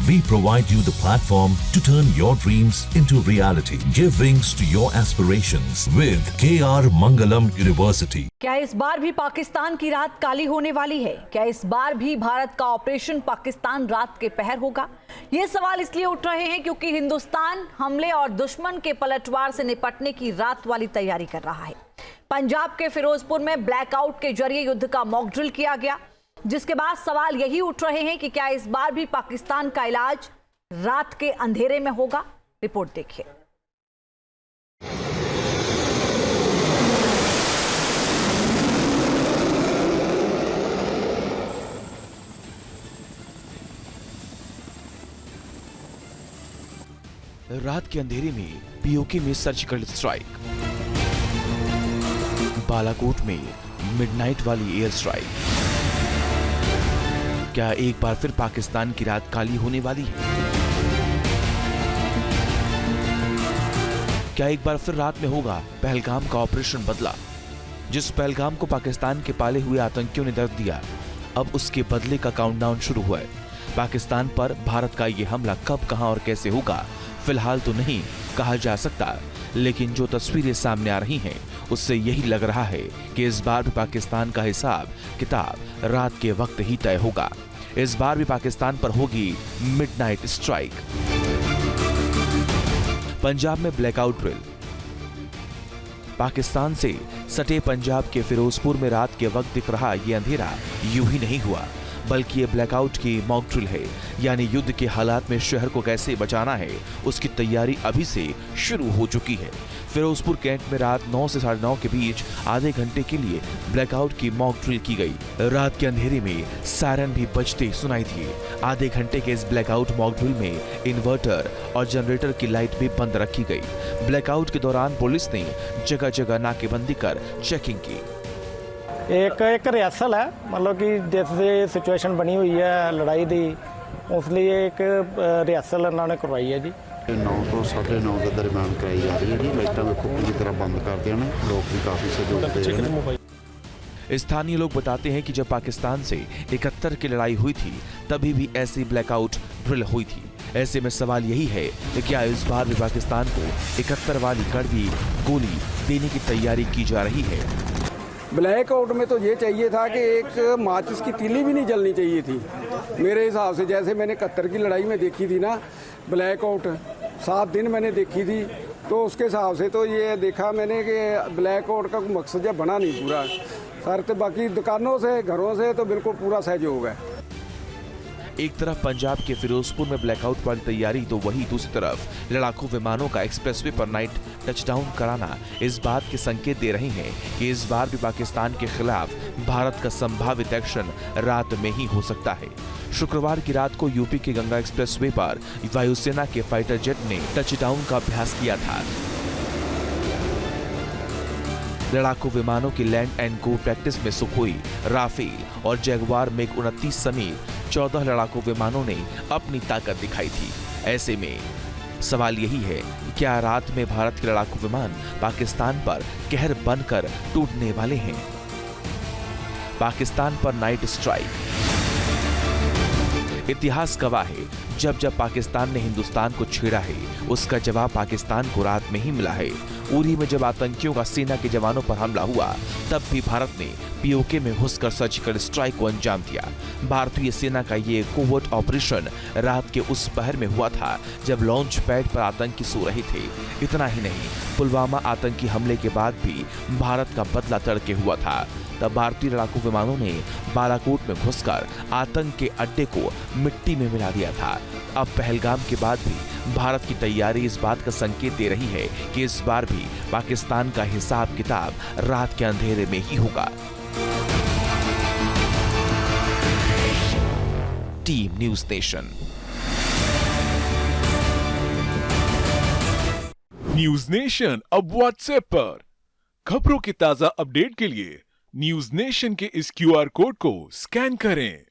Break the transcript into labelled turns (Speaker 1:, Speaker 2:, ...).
Speaker 1: We provide you the platform to turn your dreams into reality. Give wings to your aspirations with KR Mangalam University.
Speaker 2: क्या इस बार भी पाकिस्तान की रात काली होने वाली है? क्या इस बार भी भारत का ऑपरेशन पाकिस्तान रात के पहर होगा? ये सवाल इसलिए उठ रहे हैं क्योंकि हिंदुस्तान हमले और दुश्मन के पलटवार से निपटने की रात वाली तैयारी कर रहा है। पंजाब के फिरोजपुर में ब्लैकआउट के जरिए युद्ध का मॉक ड्रिल किया गया, जिसके बाद सवाल यही उठ रहे हैं कि क्या इस बार भी पाकिस्तान का इलाज रात के अंधेरे में होगा? रिपोर्ट देखिए।
Speaker 3: रात के अंधेरे में पीओके में सर्जिकल स्ट्राइक, बालाकोट में मिडनाइट वाली एयर स्ट्राइक। क्या एक बार फिर पाकिस्तान की रात काली होने वाली है? क्या एक बार फिर रात में होगा पहलगाम का ऑपरेशन बदला? जिस पहलगाम को पाकिस्तान के पाले हुए आतंकियों ने दर्द दिया, अब उसके बदले का काउंटडाउन शुरू हुआ है। पाकिस्तान पर भारत का यह हमला कब, कहां और कैसे होगा, फिलहाल तो नहीं कहा जा सकता, लेकिन जो तस्वीरें सामने आ रही हैं उससे यही लग रहा है कि इस बार भी पाकिस्तान का हिसाब किताब रात के वक्त ही तय होगा। इस बार भी पाकिस्तान पर होगी मिडनाइट स्ट्राइक। पंजाब में ब्लैकआउट ड्रिल। पाकिस्तान से सटे पंजाब के फिरोजपुर में रात के वक्त दिख रहा ये अंधेरा यूं ही नहीं हुआ, बल्कि ये ब्लैकआउट की मॉक ड्रिल है। यानी युद्ध के हालात में शहर को कैसे बचाना है उसकी तैयारी अभी से शुरू हो चुकी है। फिरोजपुर कैंट में रात 9 से 9:30 के बीच आधे घंटे के लिए ब्लैकआउट की मॉक ड्रिल की गई। रात के अंधेरे में सायरन भी बजते सुनाई दिए। आधे घंटे के इस ब्लैकआउट मॉक ड्रिल में इन्वर्टर और जनरेटर की लाइट भी बंद रखी गई। ब्लैकआउट के दौरान पुलिस ने जगह जगह नाकेबंदी कर चेकिंग की।
Speaker 4: एक रिहर्सल है, मतलब कि जैसे सिचुएशन बनी हुई है लड़ाई दी, उस लिए एक रिहर्सल उन्होंने करवाई है जी।
Speaker 5: 9 ਤੋਂ 9:30 के दरमियान कराई जा रही है जी। लाइटां देखो पूरी तरह बंद कर दिया ना, लोग भी काफी सहयोग दे रहे हैं।
Speaker 3: स्थानीय लोग बताते हैं कि जब पाकिस्तान से 71 की लड़ाई हुई थी तभी भी ऐसी ब्लैकआउट ड्रिल हुई थी। ऐसे में सवाल यही है कि क्या इस बार भी पाकिस्तान को 71 वाली कड़वी गोली देने की तैयारी की जा रही है?
Speaker 6: ब्लैकआउट में तो ये चाहिए था कि एक माचिस की तीली भी नहीं जलनी चाहिए थी मेरे हिसाब से। जैसे मैंने 71 की लड़ाई में देखी थी ना ब्लैकआउट, 7 दिन मैंने देखी थी, तो उसके हिसाब से तो ये देखा मैंने कि ब्लैकआउट का मकसद जब बना नहीं पूरा सर। तो बाकी दुकानों से घरों से तो बिल्कुल पूरा सहयोग है।
Speaker 3: एक तरफ पंजाब के फिरोजपुर में ब्लैकआउट वाली तैयारी तो वही दूसरी तरफ लड़ाकू विमानों का एक्सप्रेसवे पर नाइट टचडाउन कराना इस बात के संकेत दे रहे हैं कि इस बार भी पाकिस्तान के खिलाफ भारत का संभावित एक्शन रात में ही हो सकता है। शुक्रवार की रात को यूपी के गंगा एक्सप्रेसवे पर वायुसेना के फाइटर जेट ने टचडाउन का अभ्यास किया था। लड़ाकू विमानों की लैंड एंड गो प्रैक्टिस में सुखोई, राफेल और जैगवार मिग 29 समेत 14 लड़ाकू विमानों ने अपनी ताकत दिखाई थी। ऐसे में सवाल यही है कि क्या रात में भारत के लड़ाकू विमान पाकिस्तान पर कहर बनकर टूटने वाले हैं? पाकिस्तान पर नाइट स्ट्राइक। इतिहास गवाह है, जब जब पाकिस्तान ने हिंदुस्तान को छेड़ा है उसका जवाब पाकिस्तान को रात में ही मिला है। उरी में जब आतंकियों का सेना के जवानों पर हमला हुआ तब भी भारत ने पीओके में घुसकर सर्जिकल स्ट्राइक को अंजाम दिया। भारतीय सेना का ये कोवर्ट ऑपरेशन रात के उस पहर में हुआ था जब लॉन्च पैड पर आतंकी सो रहे थे। इतना ही नहीं, पुलवामा आतंकी हमले के बाद भी भारत का बदला तड़के हुआ था। तब भारतीय लड़ाकू विमानों ने बालाकोट में घुसकर आतंक के अड्डे को मिट्टी में मिला दिया था। अब पहलगाम के बाद भी भारत की तैयारी इस बात का संकेत दे रही है कि इस बार भी पाकिस्तान का हिसाब किताब रात के अंधेरे में ही होगा। Team news nation.
Speaker 7: News nation अब व्हाट्सएप पर खबरों के ताजा अपडेट के लिए न्यूज नेशन के इस क्यूआर कोड को स्कैन करें।